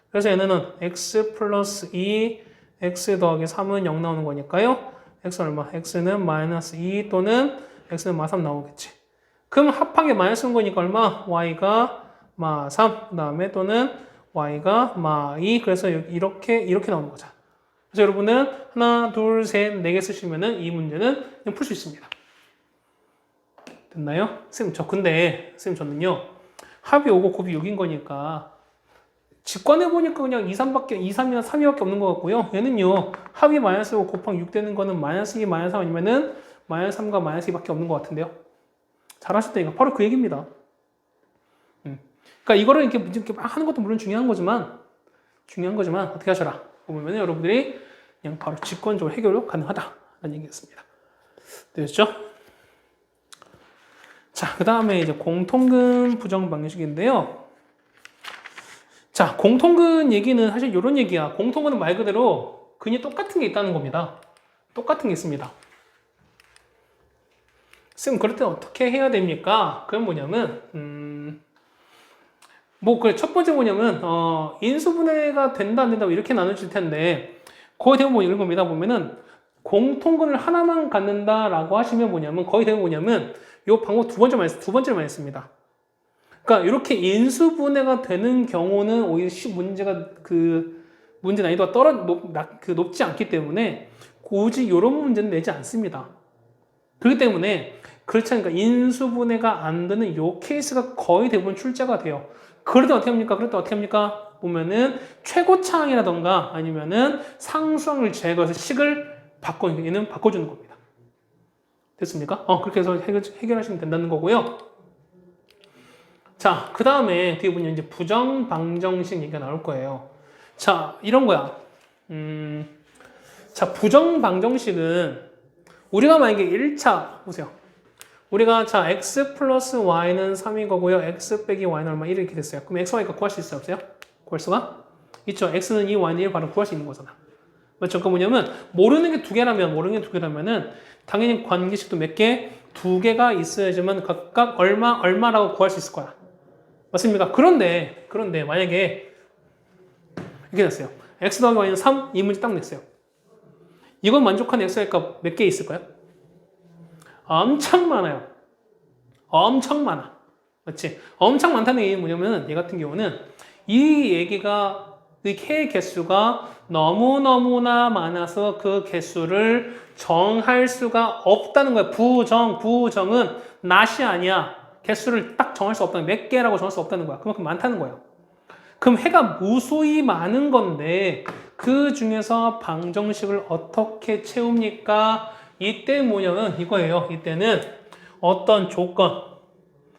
그래서 얘는 x 플러스 2, x 더하기 3은 0 나오는 거니까요. x 얼마? x는 마이너스 2 또는 x는 마 3 나오겠지. 그럼 합한 게 마이너스 온 거니까 얼마? y가 마 3, 그 다음에 또는 y가 마 2, 그래서 이렇게 나오는 거죠. 그래서 여러분은 하나, 둘, 셋, 네 개 쓰시면은 이 문제는 그냥 풀 수 있습니다. 됐나요? 선생님 저는요 합이 5고 곱이 6인 거니까 직관해보니까 그냥 2, 3이나 3이밖에 없는 것 같고요. 얘는요 합이 마이너스 5 곱하기 6 되는 거는 마이너스 2, 마이너스 3 아니면은 마이너스 3과 마이너스 2밖에 없는 것 같은데요. 잘하셨다니까 바로 그 얘기입니다. 그러니까 이거를 이렇게 막 하는 것도 물론 중요한 거지만 어떻게 하셔라 보면 여러분들이 그냥 바로 직관적으로 해결 가능하다라는 얘기였습니다. 되셨죠? 자, 그 다음에 이제 공통근 부정 방정식인데요. 자, 공통근 얘기는 사실 이런 얘기야. 공통근은 말 그대로 근이 똑같은 게 있다는 겁니다. 똑같은 게 있습니다. 쌤, 그럴 때 어떻게 해야 됩니까? 그건 뭐냐면, 첫 번째 뭐냐면, 인수분해가 된다, 안 된다, 이렇게 나눠질 텐데, 거의 대부분 뭐 이런 겁니다. 보면은, 공통근을 하나만 갖는다라고 하시면 뭐냐면, 거의 대부분 뭐냐면, 요 방법 두 번째를 많이 씁니다. 그러니까 이렇게 인수분해가 되는 경우는 오히려 문제가 문제 난이도가 높지 않기 때문에 굳이 이런 문제는 내지 않습니다. 그렇기 때문에 그렇지 않으니까 인수분해가 안 되는 요 케이스가 거의 대부분 출제가 돼요. 그럴 때 어떻게 합니까? 보면은 최고차항이라던가 아니면은 상수항을 제거해서 식을 얘는 바꿔주는 겁니다. 됐습니까? 그렇게 해서 해결하시면 된다는 거고요. 자, 그 다음에 뒤에 보면 이제 부정방정식 얘기가 나올 거예요. 자, 이런 거야. 자, 부정방정식은 우리가 만약에 1차, 보세요. 우리가 자, x 플러스 y는 3인 거고요. x 빼기 y는 얼마? 1 이렇게 됐어요. 그럼 x, y가 구할 수 있어요? 없어요? 구할 수가? 있죠. x는 2, y는 1 바로 구할 수 있는 거잖아. 맞죠? 그러니까 뭐냐면 모르는 게 두 개라면은 당연히 관계식도 몇 개? 두 개가 있어야지만 각각 얼마라고 구할 수 있을 거야. 맞습니까? 그런데 만약에 이렇게 됐어요. x 더하기 y는 3, 이 문제 딱 냈어요. 이건 만족하는 x의 값 몇 개 있을까요? 엄청 많아요. 엄청 많아. 맞지? 엄청 많다는 얘기는 뭐냐면 얘 같은 경우는 이 얘기가 이 K의 개수가 너무너무나 많아서 그 개수를 정할 수가 없다는 거야. 부정은 not이 아니야. 개수를 딱 정할 수 없다는 거야. 몇 개라고 정할 수 없다는 거야. 그만큼 많다는 거야. 그럼 해가 무수히 많은 건데 그 중에서 방정식을 어떻게 채웁니까? 이때 뭐냐면 이거예요. 이때는 어떤 조건,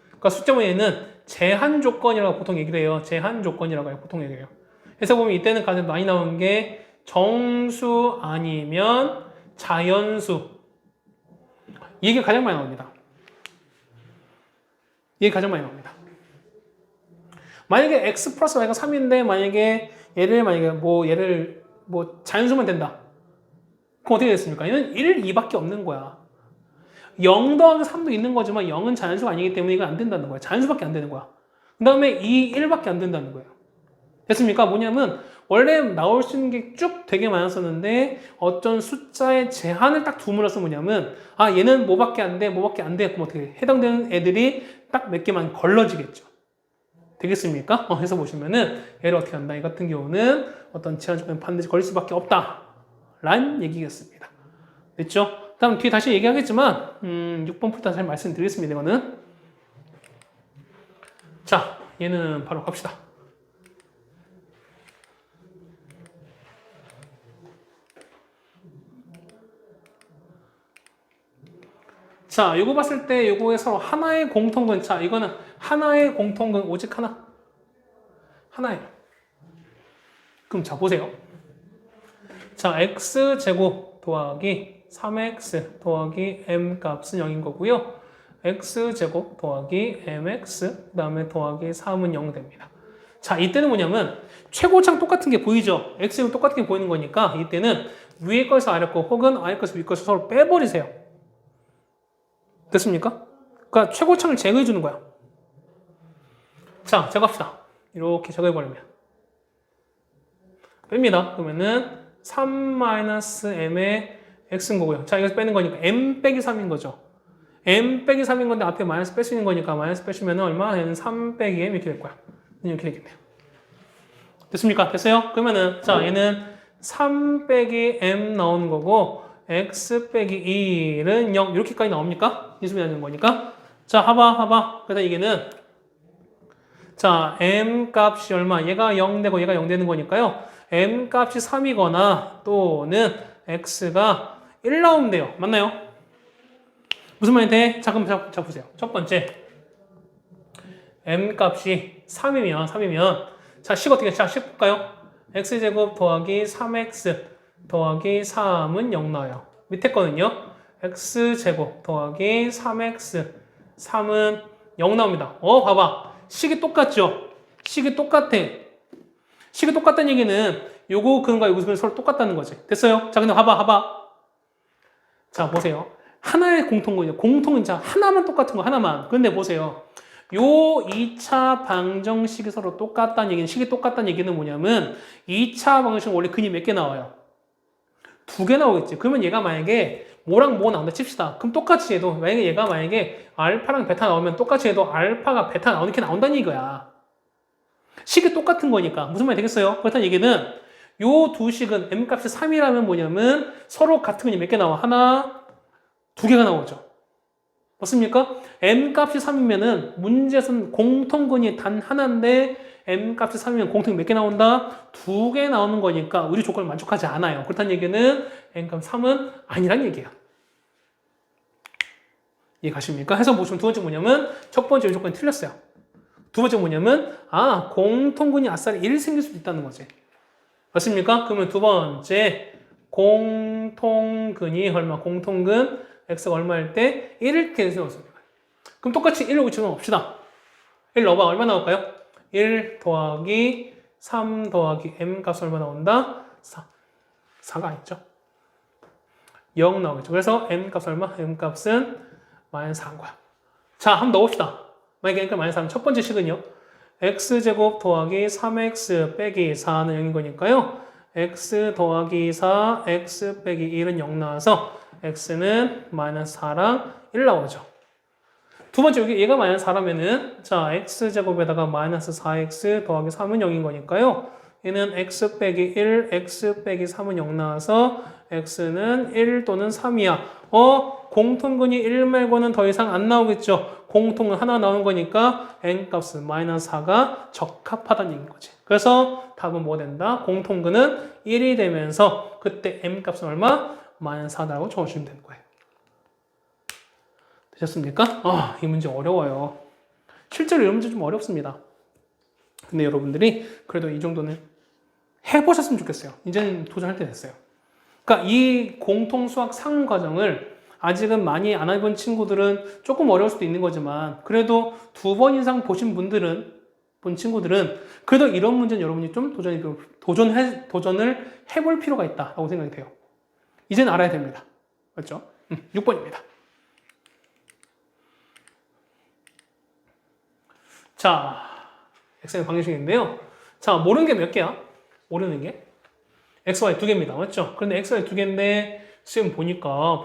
그러니까 숫자 모양에는 제한 조건이라고 보통 얘기를 해요. 제한 조건이라고 보통 얘기해요. 그래서 보면 이때는 가장 많이 나오는 게 정수 아니면 자연수. 이게 가장 많이 나옵니다. 이게 가장 많이 나옵니다. 만약에 x 플러스 y가 3인데 만약에 얘를 자연수만 된다. 그럼 어떻게 됐습니까? 얘는 1, 2밖에 없는 거야. 0 더하기 3도 있는 거지만 0은 자연수가 아니기 때문에 이건 안 된다는 거야. 자연수밖에 안 되는 거야. 그 다음에 2, 1밖에 안 된다는 거예요. 됐습니까? 뭐냐면 원래 나올 수 있는 게 쭉 되게 많았었는데 어떤 숫자의 제한을 딱 둠으로써 뭐냐면 얘는 뭐밖에 안 돼, 뭐밖에 안 돼. 그럼 어떻게 해당되는 애들이 딱 몇 개만 걸러지겠죠. 되겠습니까? 해서 보시면은 얘를 어떻게 한다. 이 같은 경우는 어떤 제한 조건에 반드시 걸릴 수밖에 없다. 라는 얘기겠습니다. 됐죠? 다음 뒤에 다시 얘기하겠지만 6번 풀 때 다시 말씀드리겠습니다. 이거는 자, 얘는 바로 갑시다. 자, 요거 봤을 때 요거에 서로 하나의 공통근. 자, 이거는 하나의 공통근 오직 하나예요. 그럼 자, 보세요. 자, x제곱 더하기 3x 더하기 m 값은 0인 거고요. x제곱 더하기 mx 그 다음에 더하기 3은 0 됩니다. 자, 이때는 뭐냐면 최고창 똑같은 게 보이죠? x는 똑같은 게 보이는 거니까 이때는 위에 것에서 아래 거 혹은 아래 것에서 위 것을 서로 빼버리세요. 됐습니까? 그러니까 최고창을 제거해 주는 거야. 자, 제거합시다. 이렇게 제거해버리면 뺍니다. 그러면은 3-m의 x인 거고요. 자, 이거 빼는 거니까 m 빼기 3인 거죠. m 빼기 3인 건데 앞에 마이너스 뺄 수 있는 거니까 마이너스 빼시면 얼마? 얘는 3 빼기 m 이렇게 될 거야. 이렇게 되겠네요. 됐습니까? 됐어요? 그러면은 자, 얘는 3 빼기 m 나오는 거고 x 빼기 1은 0 이렇게까지 나옵니까? 인수분해 되는 거니까. 자, 봐봐. 그래서 이게는 자, m 값이 얼마? 얘가 0 되고 얘가 0 되는 거니까요. m 값이 3이거나 또는 x가 1 나오면 돼요. 맞나요? 무슨 말이 돼? 자, 그럼 자 보세요. 첫 번째 m 값이 3이면 자, 식 어떻게? 자, 식 볼까요? x제곱 더하기 3x 더하기 3은 0 나와요. 밑에 거는요. x제곱 더하기 3x 3은 0 나옵니다. 봐봐. 식이 똑같죠? 식이 똑같아. 식이 똑같다는 얘기는 요거 근과 요거 근이 서로 똑같다는 거지. 됐어요? 자, 근데 봐봐. 자, 보세요. 하나의 공통근이요. 공통은 자, 하나만 똑같은 거, 하나만. 근데 보세요. 요 2차 방정식이 서로 똑같다는 얘기는, 식이 똑같다는 얘기는 뭐냐면 2차 방정식은 원래 근이 몇 개 나와요? 2개 나오겠지. 그러면 얘가 만약에 뭐랑 뭐 나온다 칩시다. 그럼 똑같이 해도 만약에 알파랑 베타 나오면 똑같이 해도 알파가 베타 이렇게 나온다는 얘기야. 식이 똑같은 거니까. 무슨 말이 되겠어요? 그렇다는 얘기는 요 두 식은 m값이 3이라면 뭐냐면 서로 같은 근이 몇 개 나와? 하나, 2개가 나오죠. 맞습니까? m값이 3이면은 문제에서는 공통근이 단 하나인데 m값이 3이면 공통이 몇 개 나온다? 2개 나오는 거니까 우리 조건을 만족하지 않아요. 그렇다는 얘기는 m값 3은 아니란 얘기예요. 이해가십니까? 해서 보시면 두 번째 뭐냐면 첫 번째 조건이 틀렸어요. 두 번째 뭐냐면 공통근이 아싸리 1 생길 수도 있다는 거지. 맞습니까? 그러면 두 번째 공통근이 얼마? 공통근 x가 얼마일 때 1일 때 세웠습니다. 그럼 똑같이 1을 여기 집어넣읍시다. 1 넣어봐. 얼마 나올까요? 1 더하기 3 더하기 m 값 얼마 나온다? 4가 아니죠. 0 나오겠죠. 그래서 m 값 얼마? m 값은 마이너스 4인 거야. 자, 한번 넣읍시다. 만약에 그러니까 마이너스 3. 첫 번째 식은요. x제곱 더하기 3x 빼기 4는 0인 거니까요. x 더하기 4, x 빼기 1은 0 나와서 x는 마이너스 4랑 1 나오죠. 두 번째 여기 얘가 마이너스 4라면은 자 x제곱에다가 마이너스 4x 더하기 3은 0인 거니까요. 얘는 x 빼기 1, x 빼기 3은 0 나와서 x는 1 또는 3이야. 공통근이 1 말고는 더 이상 안 나오겠죠. 공통은 하나 나오는 거니까 n값은 마이너스 4가 적합하다는 얘기인 거지. 그래서 답은 뭐 된다? 공통근은 1이 되면서 그때 m값은 얼마? 마이너스 4라고 적어주시면 되는 거예요. 되셨습니까? 이 문제 어려워요. 실제로 이 문제 좀 어렵습니다. 근데 여러분들이 그래도 이 정도는 해보셨으면 좋겠어요. 이제는 도전할 때 됐어요. 그러니까 이 공통 수학 상 과정을 아직은 많이 안 해본 친구들은 조금 어려울 수도 있는 거지만 그래도 2번 이상 보신 분들은 본 친구들은 그래도 이런 문제는 여러분이 좀 도전을 해볼 필요가 있다라고 생각이 돼요. 이제는 알아야 됩니다. 맞죠? 6번입니다. 자, x의 방정식인데요. 자, 모르는 게 몇 개야? 모르는 게? x, y 두 개입니다. 맞죠? 그런데 x, y 두 개인데 지금 보니까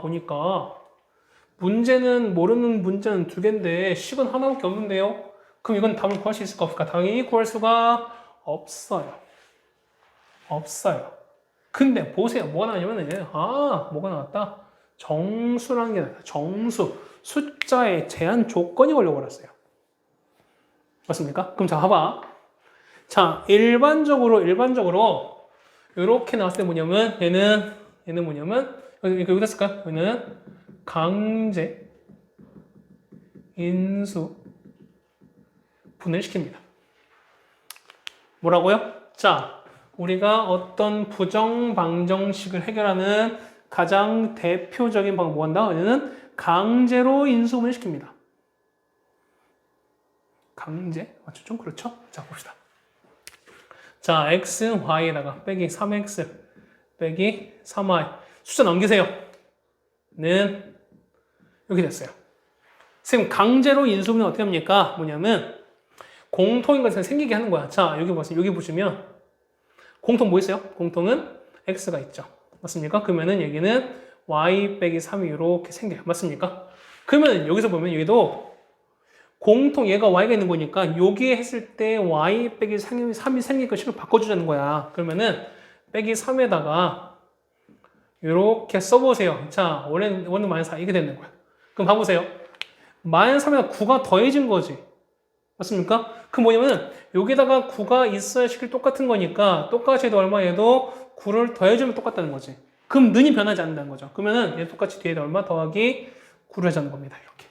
모르는 문제는 두 개인데 식은 하나밖에 없는데요. 그럼 이건 답을 구할 수 있을까 없을까? 당연히 구할 수가 없어요. 근데 보세요. 뭐가 나왔냐면은 뭐가 나왔다? 정수라는 게 나왔다. 정수. 숫자의 제한 조건이 걸려버렸어요. 맞습니까? 그럼 자, 봐봐. 자, 일반적으로 이렇게 나왔을 때 뭐냐면 얘는 뭐냐면 여기다 쓸까? 얘는 강제 인수 분해시킵니다. 뭐라고요? 자, 우리가 어떤 부정 방정식을 해결하는 가장 대표적인 방법 뭐한다? 얘는 강제로 인수 분해시킵니다. 강제? 맞죠? 좀 그렇죠? 자, 봅시다. 자, x, y에다가 빼기 3x 빼기 3y 숫자 넘기세요. 는 이렇게 됐어요. 선생님, 강제로 인수분해 어떻게 합니까? 뭐냐면 공통인 것을 생기게 하는 거야. 자, 여기 보세요. 여기 보시면 공통 뭐 있어요? 공통은 x가 있죠. 맞습니까? 그러면은 여기는 y 빼기 3이 이렇게 생겨요. 맞습니까? 그러면 여기서 보면 여기도 공통 얘가 y가 있는 거니까 여기에 했을 때 y 빼기 3이 생긴 거 식을 바꿔주자는 거야. 그러면은 빼기 3에다가 이렇게 써보세요. 자, 원은 마이너스 4 이게 되는 거야. 그럼 봐보세요. 마이너스 3에다 9가 더해진 거지. 맞습니까? 그 뭐냐면 여기다가 9가 있어야 식이 똑같은 거니까 똑같이 해도 얼마 얘도 9를 더해주면 똑같다는 거지. 그럼 는이 변하지 않는다는 거죠. 그러면은 얘 똑같이 뒤에다 얼마 더하기 9를 하자는 겁니다. 이렇게.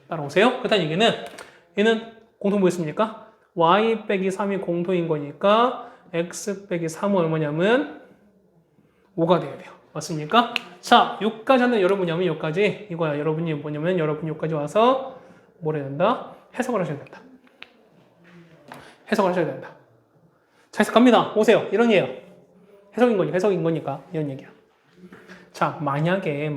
따라오세요. 그렇다는 얘기는 얘는 공통 뭐였습니까? y 빼기 3이 공통인 거니까 x 빼기 3은 얼마냐면 5가 돼야 돼요. 맞습니까? 자, 여기까지 하는 여러분이 하면 여기까지 이거야. 여러분이 뭐냐면 여러분이 여기까지 와서 뭘 해야 된다? 해석을 하셔야 된다. 해석을 하셔야 된다. 자, 해석합니다. 오세요. 이런 얘기예요. 해석인 거니까 이런 얘기야. 자, 만약에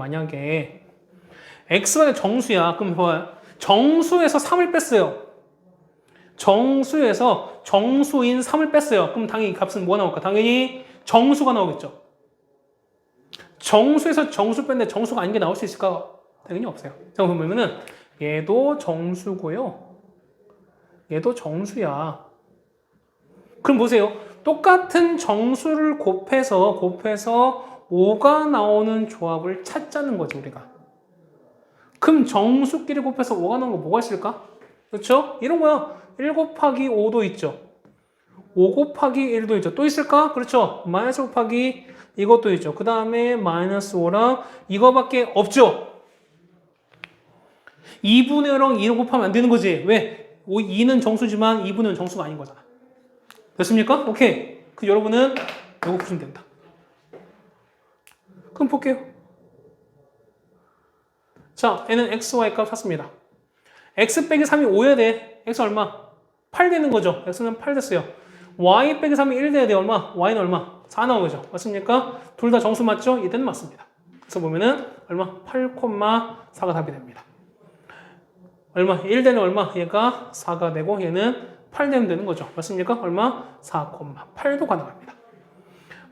x가 정수야. 그럼 뭐야? 정수에서 3을 뺐어요. 정수에서 정수인 3을 뺐어요. 그럼 당연히 값은 뭐가 나올까? 당연히 정수가 나오겠죠. 정수에서 정수 뺐는데 정수가 아닌 게 나올 수 있을까? 당연히 없어요. 자, 보면은 얘도 정수고요. 얘도 정수야. 그럼 보세요. 똑같은 정수를 곱해서 5가 나오는 조합을 찾자는 거지, 우리가. 그럼 정수끼리 곱해서 5가 나온 거 뭐가 있을까? 그렇죠? 이런 거야. 1 곱하기 5도 있죠. 5 곱하기 1도 있죠. 또 있을까? 그렇죠. 마이너스 곱하기 이것도 있죠. 그 다음에 마이너스 5랑 이거밖에 없죠. 2분의 5랑 2를 곱하면 안 되는 거지. 왜? 2는 정수지만 2분의 정수가 아닌 거잖아. 됐습니까? 오케이. 그 여러분은 이거 보시면 된다. 그럼 볼게요. 자, 얘는 x, y 값 샀습니다. x 빼기 3이 5여야 돼. x 얼마? 8 되는 거죠. x는 8 됐어요. y 빼기 3이 1 돼야 돼. 얼마? y는 얼마? 4 나오죠. 맞습니까? 둘 다 정수 맞죠? 이때는 맞습니다. 그래서 보면은 얼마? 8,4가 답이 됩니다. 얼마? 1 되는 얼마? 얘가 4가 되고 얘는 8 되는 거죠. 맞습니까? 얼마? 4,8도 가능합니다.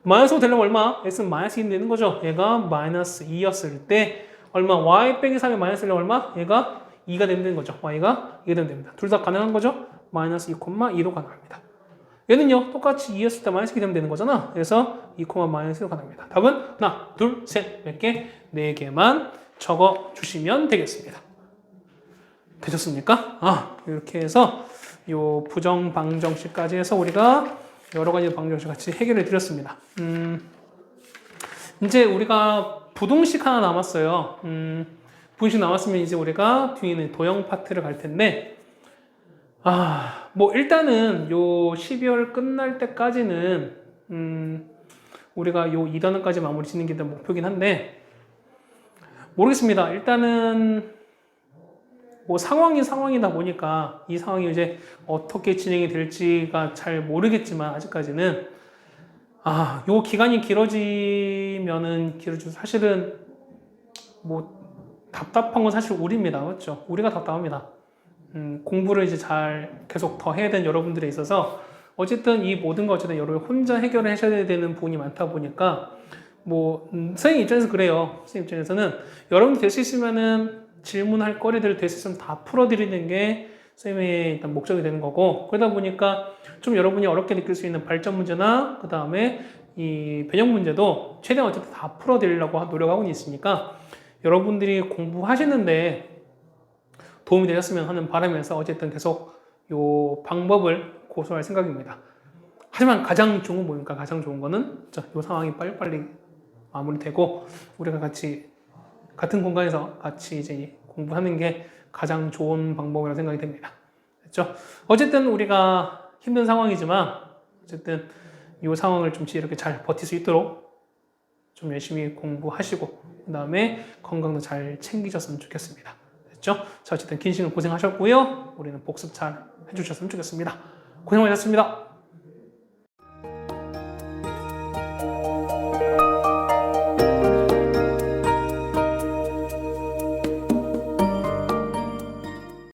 마이너스 5 되려면 얼마? x는 마이너스 2 되는 거죠. 얘가 마이너스 2였을 때 얼마? y 빼기 3이 마이너스 1은 얼마? 얘가 2가 되는 거죠. y가 2가 되면 됩니다. 둘 다 가능한 거죠? 마이너스 2,2도 가능합니다. 얘는요, 똑같이 2였을 때 마이너스 2 되면 되는 거잖아. 그래서 2, 마이너스 1도 가능합니다. 답은 하나, 둘, 셋, 몇 개? 4개만 적어 주시면 되겠습니다. 되셨습니까? 이렇게 해서 요 부정 방정식까지 해서 우리가 여러 가지 방정식 같이 해결해 드렸습니다. 이제 우리가 부동식 하나 남았어요. 부동식 남았으면 이제 우리가 뒤에 있는 도형 파트를 갈 텐데, 뭐 일단은 요 12월 끝날 때까지는 우리가 요 2단원까지 마무리 짓는 게 목표긴 한데 모르겠습니다. 일단은 뭐 상황이다 보니까 이 상황이 이제 어떻게 진행이 될지가 잘 모르겠지만 아직까지는 요 기간이 길어지면은 길어지고 사실은 뭐 답답한 건 사실 우리입니다. 맞죠? 우리가 답답합니다. 공부를 이제 잘 계속 더 해야 되는 여러분들에 있어서 어쨌든 이 모든 거 어쨌든 여러분 혼자 해결을 하셔야 되는 부분이 많다 보니까 뭐 선생님 입장에서 그래요. 선생님 입장에서는 여러분들 될 수 있으면은 질문할 거리들을 될 수 있으면 다 풀어드리는 게 선생님의 일단 목적이 되는 거고 그러다 보니까 좀 여러분이 어렵게 느낄 수 있는 발전 문제나 그 다음에 이 변형 문제도 최대한 어쨌든 다 풀어드리려고 노력하고 있으니까 여러분들이 공부하시는데 도움이 되셨으면 하는 바람에서 어쨌든 계속 요 방법을 고수할 생각입니다. 하지만 가장 좋은 건 뭡니까? 가장 좋은 거는 요 상황이 빨리빨리 마무리되고 우리가 같이 같은 공간에서 같이 이제 공부하는 게 가장 좋은 방법이라고 생각이 됩니다. 그렇죠? 어쨌든 우리가 힘든 상황이지만 어쨌든 이 상황을 좀 이렇게 잘 버틸 수 있도록 좀 열심히 공부하시고 그 다음에 건강도 잘 챙기셨으면 좋겠습니다. 됐죠? 자, 어쨌든 긴 시간 고생하셨고요. 우리는 복습 잘 해주셨으면 좋겠습니다. 고생 많으셨습니다.